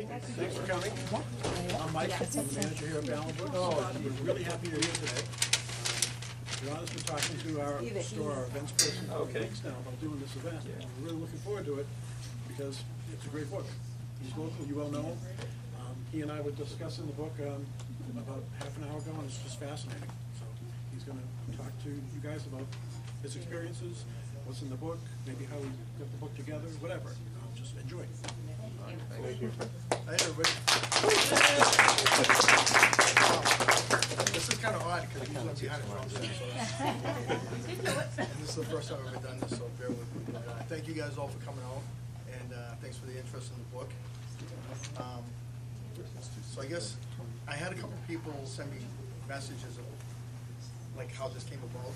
Thanks for coming. I'm Mike, I'm the manager here at Balin Books. We're really happy you're here today. John has been talking to our store, our events person for weeks now about doing this event. We're really looking forward to it because it's a great book. He's local, you well know him. He and I were discussing the book about half an hour ago, and it's just fascinating. So he's going to talk to you guys about his experiences, what's in the book, maybe how we got the book together, whatever. Just enjoy. Thank you. Hi, everybody. This is kind of odd because usually I'm behind a drum set. And this is the first time I've ever done this, so bear with me. But, thank you guys all for coming out, and thanks for the interest in the book. So I guess I had a couple people send me messages of like how this came about,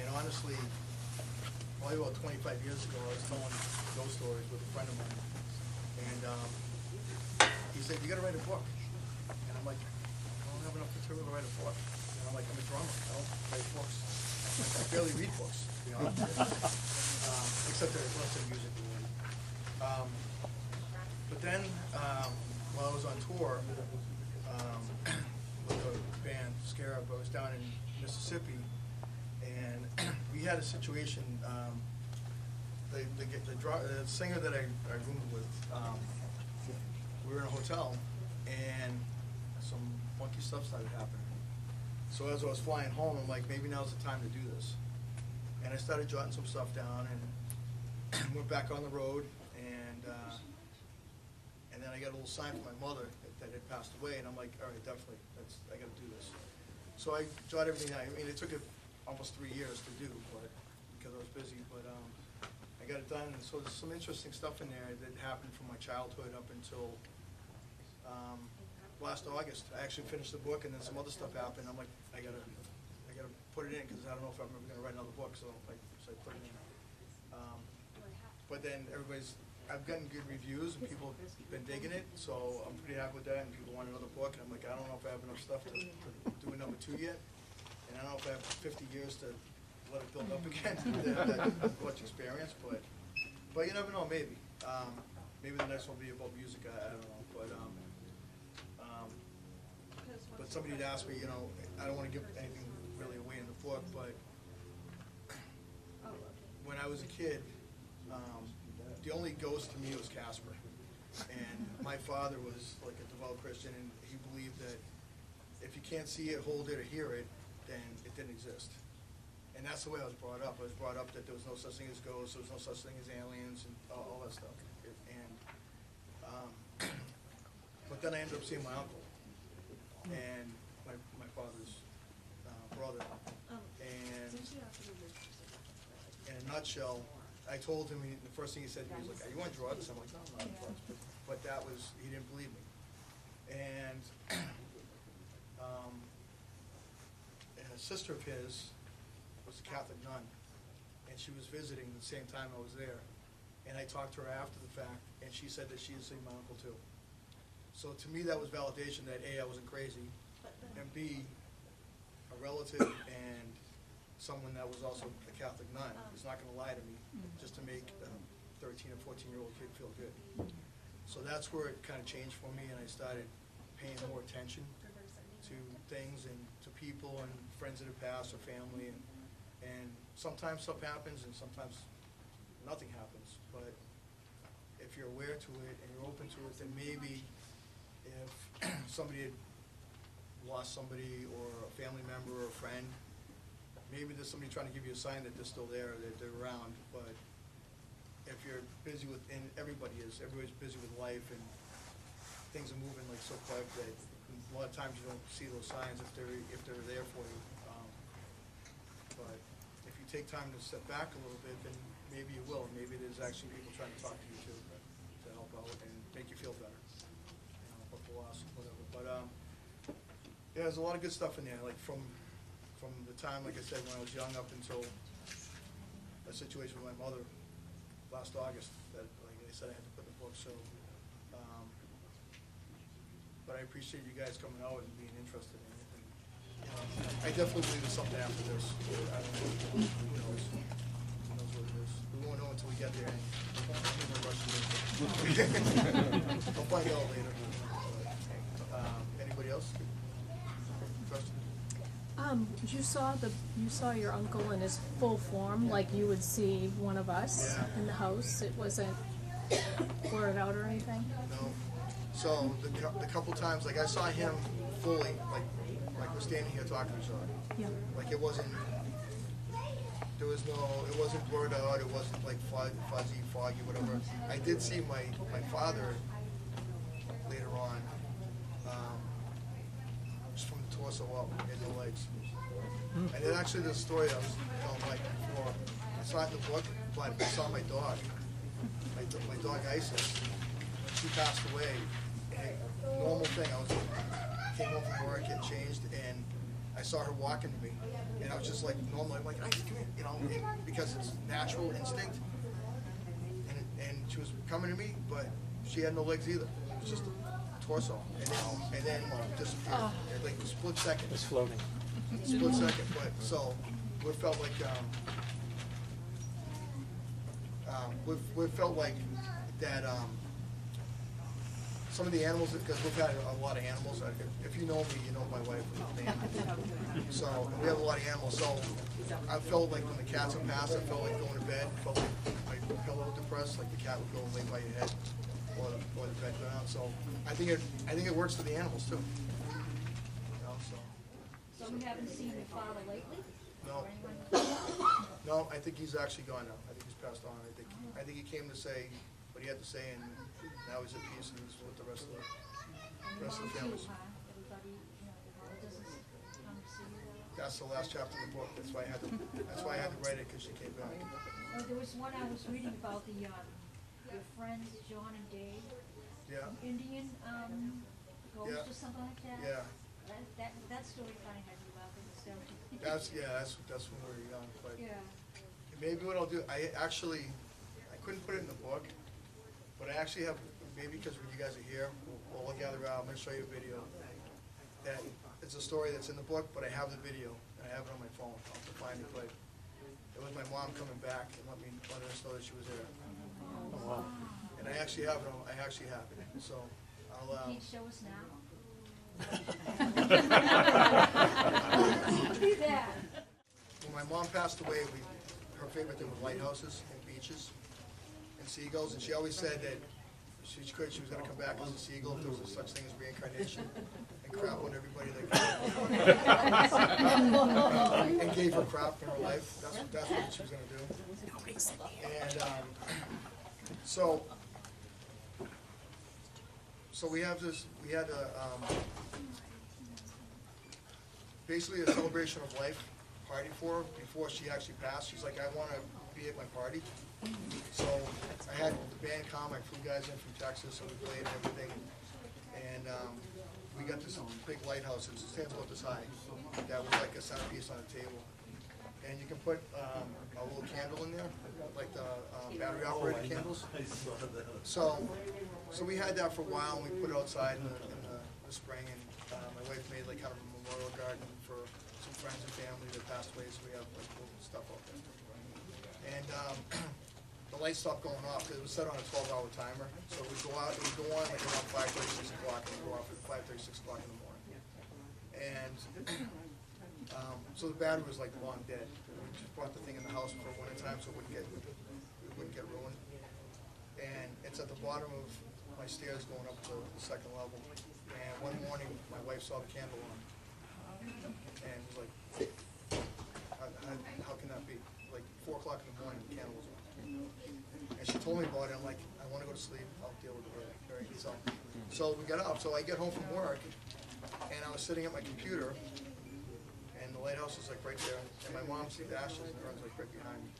and honestly, probably about 25 years ago, I was telling ghost stories with a friend of mine, and he said, "You got to write a book," and I'm like, "I don't have enough material to write a book." And I'm like, "I'm a drummer. I don't write books. I barely read books, to be honest with you. Except that unless I'm music related." But then, while I was on tour with a band, Scarab, I was down in Mississippi, and we had a situation. The singer that I roomed with, we were in a hotel, and some funky stuff started happening. So as I was flying home, I'm like, maybe now's the time to do this. And I started jotting some stuff down, and went back on the road, and then I got a little sign from my mother that had passed away, and I'm like, all right, definitely, I got to do this. So I jotted everything down. I mean, it took almost 3 years to do, but because I was busy. But I got it done, and so there's some interesting stuff in there that happened from my childhood up until last August. I actually finished the book, and then some other stuff happened. I'm like, I gotta put it in because I don't know if I'm ever gonna write another book, so I put it in. But then I've gotten good reviews, and people have been digging it, so I'm pretty happy with that, and people want another book, and I'm like, I don't know if I have enough stuff to do a number 2 yet, and I don't know if I have 50 years to let it build up again, to have that much experience, but you never know, maybe. Maybe the next one will be about music, I don't know, but somebody had asked me, you know, I don't want to give anything really away in the book, but when I was a kid, the only ghost to me was Casper. And my father was like a devout Christian, and he believed that if you can't see it, hold it, or hear it, then it didn't exist. And that's the way I was brought up. I was brought up that there was no such thing as ghosts, there was no such thing as aliens, and all that stuff. But then I ended up seeing my uncle, and my father's brother. And in a nutshell, I told him, the first thing he said to me was like, "Are you on drugs?" I'm like, "No, I'm not on drugs." But that was, he didn't believe me. And a sister of his was a Catholic nun, and she was visiting the same time I was there. And I talked to her after the fact, and she said that she had seen my uncle too. So to me, that was validation that A, I wasn't crazy, and B, a relative and someone that was also a Catholic nun is not going to lie to me just to make a 13 or 14-year-old kid feel good. So that's where it kind of changed for me, and I started paying more attention to things and to people and friends that have passed or family. And sometimes stuff happens, and sometimes nothing happens. But if you're aware to it and you're open to it, then maybe if somebody had lost somebody or a family member or a friend, maybe there's somebody trying to give you a sign that they're still there, that they're around. But if you're busy with, and everybody's busy with life, and things are moving like so quick that a lot of times you don't see those signs if they're there for you. But if you take time to step back a little bit, then maybe you will. Maybe there's actually people trying to talk to you too, to help out and make you feel better, or philosophy, whatever. But yeah, there's a lot of good stuff in there, like from the time, like I said, when I was young up until a situation with my mother last August that, like I said, I had to put in the book. So, but I appreciate you guys coming out and being interested in it. And, I definitely believe there's something after this. I don't know. Who knows? Who knows what it is? We won't know until we get there. I'll find out later. You saw your uncle in his full form, like you would see one of us in the house. It wasn't blurred out or anything. No. So the couple times, like I saw him fully, like we're standing here talking to each other. Yeah. Like it wasn't blurred out. It wasn't like fuzzy, foggy, whatever. I did see my father later on, just from the torso up and the legs. And then actually the story I was telling Mike before, I saw it in the book, but I saw my dog, my dog Isis. She passed away. And normal thing, I came home from work, get changed, and I saw her walking to me, and I was just like normal. I'm like, Isis, come here, you know, because it's natural instinct. And she was coming to me, but she had no legs either. It was just a torso, and then disappeared. Like a split second. It's floating. Split second, but so we felt like we felt like that. Some of the animals, because we've had a lot of animals. If you know me, you know my wife. So we have a lot of animals. So I felt like when the cats would pass, I felt like going to bed. I felt like my pillow depressed, like the cat would go and lay by your head, or the bed went out. So I think it works for the animals too. You know, So you haven't seen your father lately? No. Or anyone? No, I think he's actually gone now. I think he's passed on. I think he came to say what he had to say, and now he's at peace and he's with the rest of the families. Everybody, your relatives come to see you? That's the last chapter of the book. That's why I had to write it, because she came back. Oh, there was one I was reading about your friends, John and Dave. Yeah. Indian ghost Yeah. or something like that? Yeah. That story kind of had me laughing hysterical. That's when we were young. But Yeah. maybe what I'll do, I couldn't put it in the book, but I actually have, maybe because when you guys are here, we'll all gather around. I'm going to show you a video. That it's a story that's in the book, but I have the video, and I have it on my phone. I'll have to find it, but it was my mom coming back and letting us know that she was there. Oh, wow. And I actually have it. So I'll. Can you show us now? When my mom passed away, her favorite thing was lighthouses and beaches and seagulls, and she always said that she was going to come back as a seagull if there was such thing as reincarnation, and crap on everybody that came and gave her crap in her life. That's what she was going to do. And so we had basically a celebration of life party for her before she actually passed. She's like, I want to be at my party. So I had the band come, I flew guys in from Texas, and we played and everything. And we got this big lighthouse, it stands about this high, that was like a centerpiece on a table. And you can put a little candle in there, like the battery operated candles. So we had that for a while, and we put it outside in the spring, and my wife made like kind of a memorial garden for some friends and family that passed away, so we have like little stuff out there. And the lights stopped going off, it was set on a 12-hour timer, so it would go on like around 5:30, 6 o'clock, and it would go off at 5:30, 6 o'clock in the morning. And so the battery was like long dead. We just brought the thing in the house for winter time so it wouldn't get ruined. And it's at the bottom of my stairs going up to the second level. And one morning, my wife saw the candle on, and was like, how can that be? Like 4 o'clock in the morning, the candle was on. And she told me about it. I'm like, I want to go to sleep. I'll deal with it later. So we got up. So I get home from work, and I was sitting at my computer, and the lighthouse was like right there. And my mom sees the ashes, and runs like right behind me.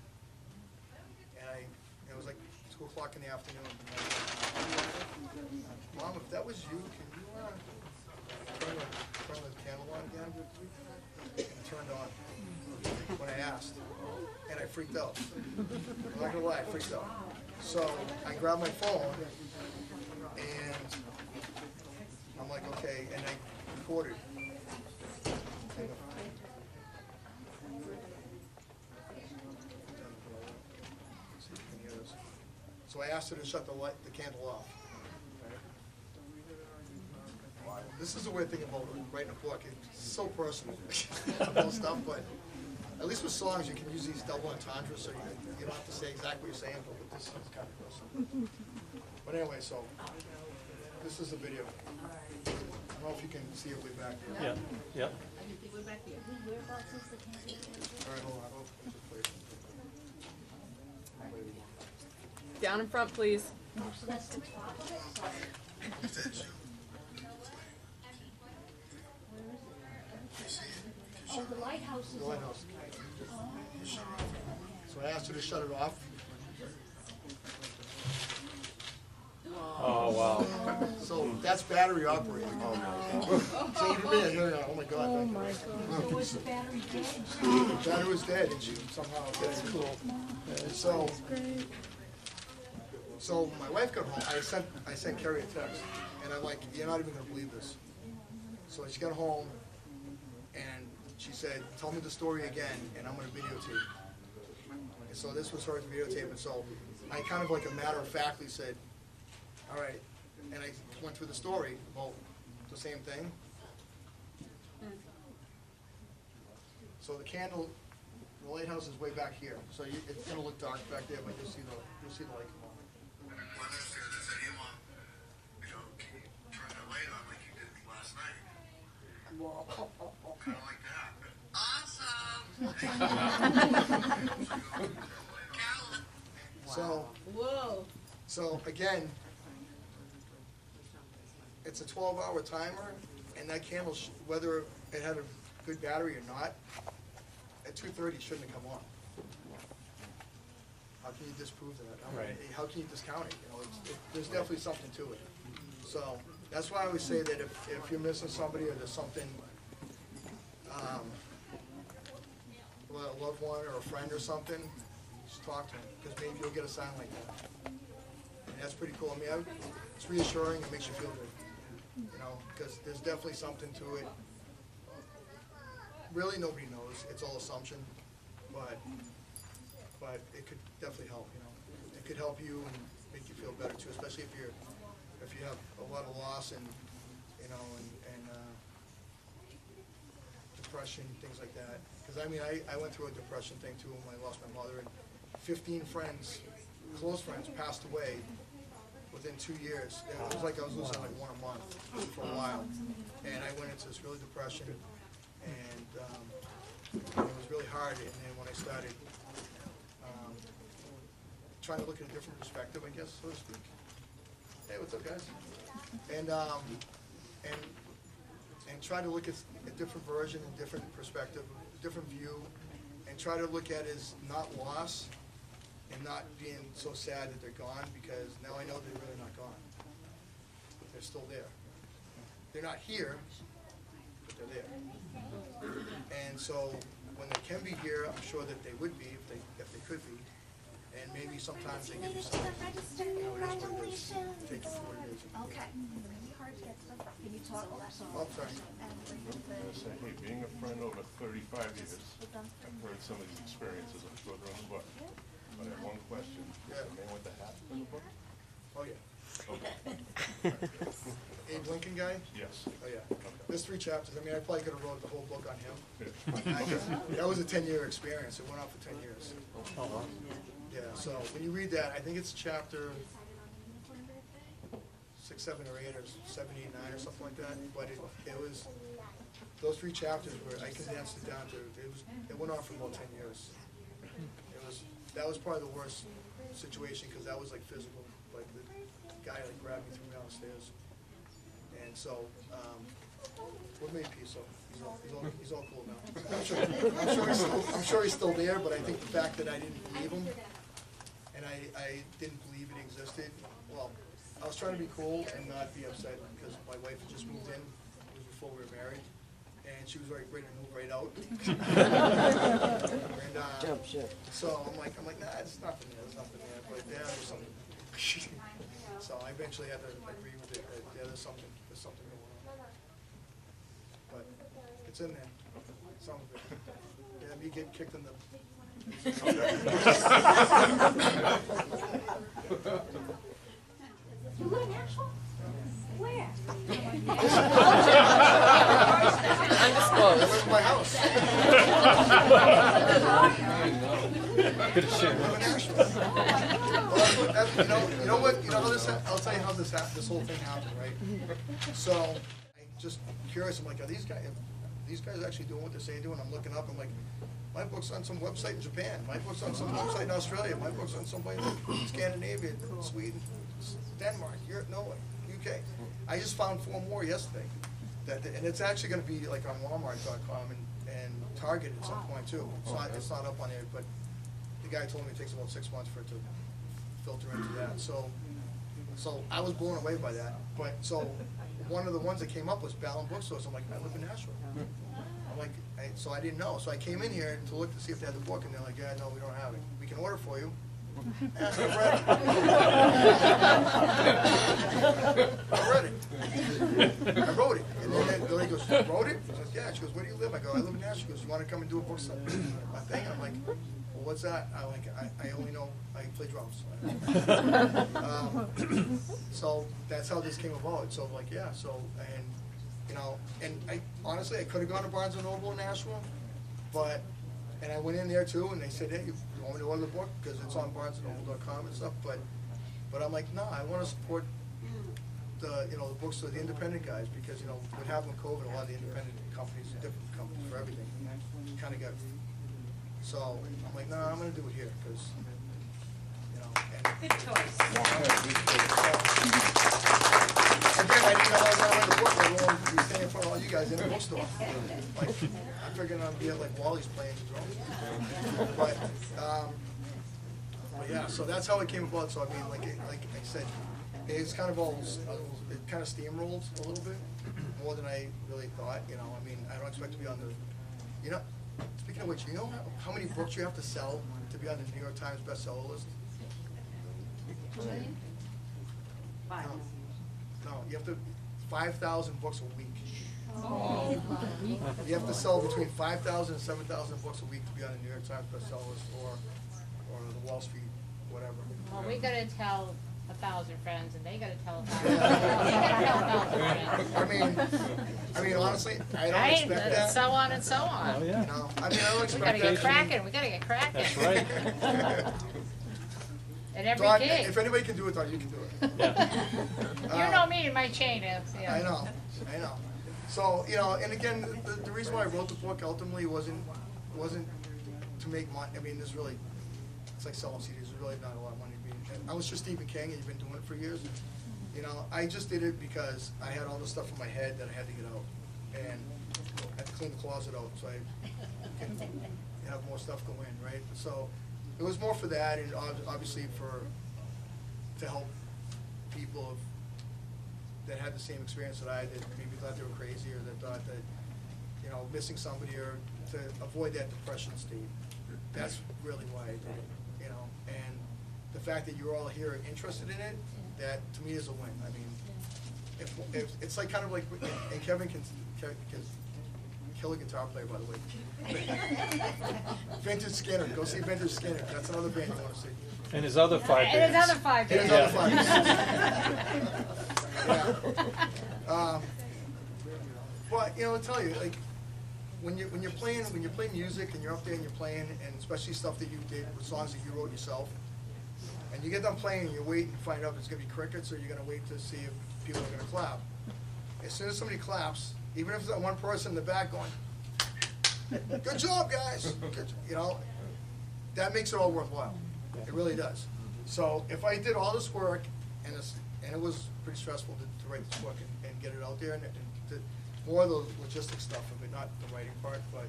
And it was like 2 o'clock in the afternoon. Mom, if that was you, can you turn the candle on again? And it turned on when I asked, and I freaked out. I'm not gonna lie, I freaked out. So I grabbed my phone, and I'm like, okay, and I recorded. So I asked her to shut the candle off. Right? this is the weird thing about writing a book. It's so personal about stuff, but at least with songs you can use these double entendres, so you don't have to say exactly what you're saying, but with this is kind of personal. But anyway, so this is the video. I don't know if you can see it way back there. Yeah. Whereabouts is the camping? All right, hold on. Oh, there's a place. Down in front, please. So that's the top of it? So- Where is it? Oh, the lighthouse is. The lighthouse. So I asked her to shut it off. Oh, wow. So that's battery operated. So even me, I hear, oh my God. Oh my God. So was the battery dead? The battery was dead, and she somehow did it. Cool. So, Great. so my wife got home. I sent Carrie a text, and I'm like, you're not even gonna believe this. So she got home, and she said, tell me the story again, and I'm gonna videotape. And so this was her videotaping. So I kind of like a matter of factly said, all right, and I went through the story about the same thing. So the candle, the lighthouse is way back here. So it's gonna look dark back there, but you'll see the light come on. One upstairs, I said, hey, Mom, can you turn the light on like you did last night? Kind of like that. Awesome. So, Whoa. so again, it's a 12-hour timer, and that candle, whether it had a good battery or not, at 2:30 it shouldn't have come on. How can you disprove that? I mean, Right. how can you discount it? You know, there's definitely something to it. So that's why I always say that if you're missing somebody or there's something, a loved one or a friend or something, just talk to them, because maybe you'll get a sign like that. And that's pretty cool. I mean, it's reassuring. It makes you feel good, you know, because there's definitely something to it. Really, nobody knows. It's all assumption, but it could definitely help. You know, it could help you and make you feel better too, especially if you have a lot of loss and you know and depression, things like that. Because I mean, I went through a depression thing too when I lost my mother, and 15 friends, close friends, passed away within 2 years. It was like I was losing like one a month for a while, and I went into this really depression. And it was really hard, and then when I started trying to look at a different perspective, I guess, so to speak. Hey, what's up, guys? And try to look at a different version, a different perspective, a different view, and try to look at it as not loss, and not being so sad that they're gone, because now I know they're really not gone. They're still there. They're not here, but they're there. And so when they can be here, I'm sure that they would be if they could be. And maybe sometimes they give you something. You know, it is what it is. Take it for what it is. Okay. Can you talk about something? Oh, sorry. Say, hey, being a friend over 35 years, I've heard some of these experiences. I'm sure they're in the book. But I have one question. Is the man with the hat in the book? Oh, yeah. Okay. Abe Lincoln guy? Yes. Oh, yeah. There's 3 chapters. I mean, I probably could have wrote the whole book on him. Yeah. That was a 10-year experience. It went on for 10 years. Oh, wow. Yeah, so when you read that, I think it's chapter 6, 7, or 8, or 7, 8, 9, or something like that. But it was, those 3 chapters where I condensed it down to, it went on for about 10 years. That was probably the worst situation, because that was like physical. Like the guy like grabbed me, threw me downstairs. And so, we made peace, so he's all cool now. I'm sure he's still there, but I think the fact that I didn't believe him, and I didn't believe it existed, well, I was trying to be cool and not be upset, because my wife had just moved in. It was before we were married, and she was ready to move right out. And, Jump ship. so I'm like, nah, there's nothing there, but yeah, there's something. So I eventually had to agree with it, that yeah, there's something going on. But it's in there, some of it. Yeah, me getting kicked in the. You live in Nashua? Where? live in my house. Good to share. I live in Nashua. Well, you know what? You know how this? I'll tell you how this whole thing happened, right? So, I'm just curious. I'm like, are these guys actually doing what they say they're doing? I'm looking up. I'm like, my book's on some website in Japan. My book's on some website in Australia. My book's on some place in Scandinavia, Sweden, Denmark, Europe, Norway, UK. I just found 4 more yesterday. And it's actually going to be like on Walmart.com and Target at some point too. It's not up on there, but the guy told me it takes about 6 months for it to filter into that. So I was blown away by that. But so one of the ones that came up was Balin Books. So I'm like, I live in Nashua. I'm like, so I didn't know. So I came in here to look to see if they had the book, and they're like, yeah, no, we don't have it. We can order for you. And I read it. I read it. I wrote it. And then the lady goes, you wrote it? I said, yeah. She goes, where do you live? I go, I live in Nashua. She goes, you want to come and do a book thing? I'm like, well, what's that? I only know I play drums. So that's how this came about. So like, yeah. So and you know, and I honestly I could have gone to Barnes and Noble in Nashua, and I went in there too, and they said, hey, you want me to order the book because it's on BarnesandNoble.com and stuff. But I'm like, no, I want to support the the books of the independent guys because what happened with COVID, a lot of the independent companies, different companies for everything, kind of got. So I'm like, no, I'm going to do it here because Good choice. Again, I didn't know I was going to write a book. I'm going to be standing in front of all you guys in a bookstore. Like, I'm figuring I'd be at like Wally's playing the drums. But yeah, so that's how it came about. So I mean, like I said, it's kind of it kind of steamrolled a little bit more than I really thought. I mean, I don't expect to be on the, speaking of which, you know how many books you have to sell to be on the New York Times bestseller list? 2 million? 5. No, you have to 5,000 books a week. Oh. You have to sell between 5,000 and 7,000 books a week to be on the New York Times bestseller list or the Wall Street, whatever. Well, we gotta tell 1,000 friends, and they gotta tell 1,000 friends. I mean, honestly, I don't expect that. So on and so on. Oh, yeah. No, I mean, I don't expect We gotta that. get cracking. We gotta get cracking. That's right. And every Don, gig. if anybody can do it, Don, you can do it. You know me and my chain ups. I know. So, and again, the reason why I wrote the book ultimately wasn't to make money. I mean, it's like selling CDs. There's really not a lot of money being. I was just Stephen King, and you've been doing it for years. I just did it because I had all this stuff in my head that I had to get out, and I had to clean the closet out so I can have more stuff go in, right? So it was more for that, and obviously to help people that had the same experience that I did, maybe thought they were crazy or that thought that, missing somebody or to avoid that depression state. That's really why I did it, and the fact that you're all here interested in it, that to me is a win. I mean, if it's like kind of like, and Kevin can kill a guitar player, by the way. Vintage Skinner, go see Vintage Skinner. That's another band you want to see. And his other 5 bands. And his other 5 And his bands. other 5 But I'll tell you, like when you're playing music and you're up there and you're playing, and especially stuff that you did with songs that you wrote yourself, and you get done playing and you're waiting to find out if it's gonna be crickets or you're gonna wait to see if people are gonna clap. As soon as somebody claps, even if it's that one person in the back going, "Good job, guys," that makes it all worthwhile. It really does. So if I did all this work, and it was pretty stressful to write this book and get it out there, and more of the logistics stuff of it, not the writing part, but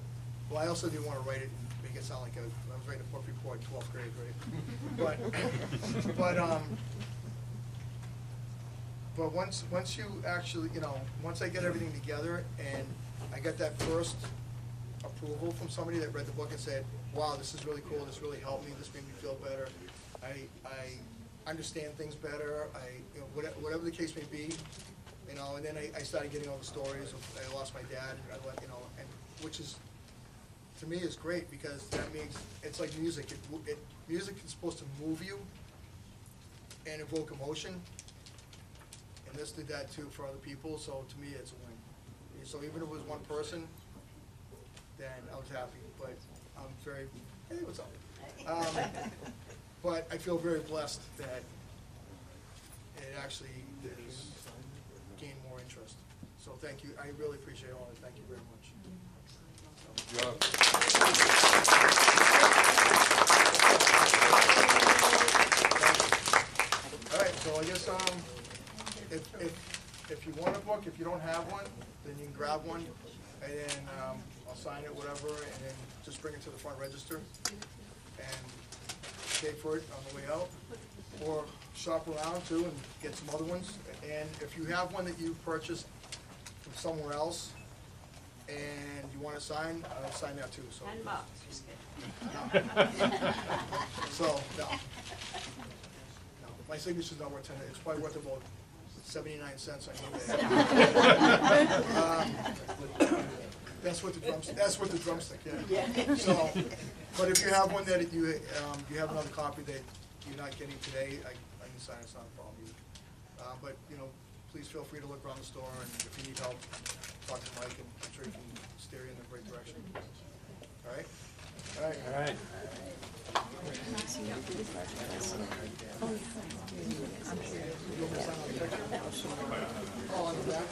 I also didn't want to write it and make it sound like I was writing a book report in 12th grade, right? But once you actually, once I get everything together and I got that first approval from somebody that read the book and said, wow, this is really cool, this really helped me, this made me feel better, I understand things better, whatever the case may be, and then I started getting all the stories of I lost my dad, and which is, to me, is great because that means it's like music. Music is supposed to move you and evoke emotion, and this did that too for other people. So to me, it's a win. So even if it was one person, then I was happy, but I'm very, hey, what's up? But I feel very blessed that it actually is gained more interest. So thank you. I really appreciate all of it. Thank you very much. All right. So I guess if you want a book, if you don't have one, then you can grab one, and then I'll sign it, whatever, and then just bring it to the front register and pay for it on the way out, or shop around too and get some other ones. And if you have one that you purchased from somewhere else and you want to sign, I'll sign that too. So. $10. Just kidding. So no, my signature's not worth $10. It's probably worth about 79 cents on eBay. That's what the drumstick. Yeah. So, but if you have one that you have another copy that you're not getting today, I can sign. It's not a problem either. But please feel free to look around the store, and if you need help, talk to Mike, and I'm sure he can steer you in the right direction. All right. All right. All right. Oh, on the back.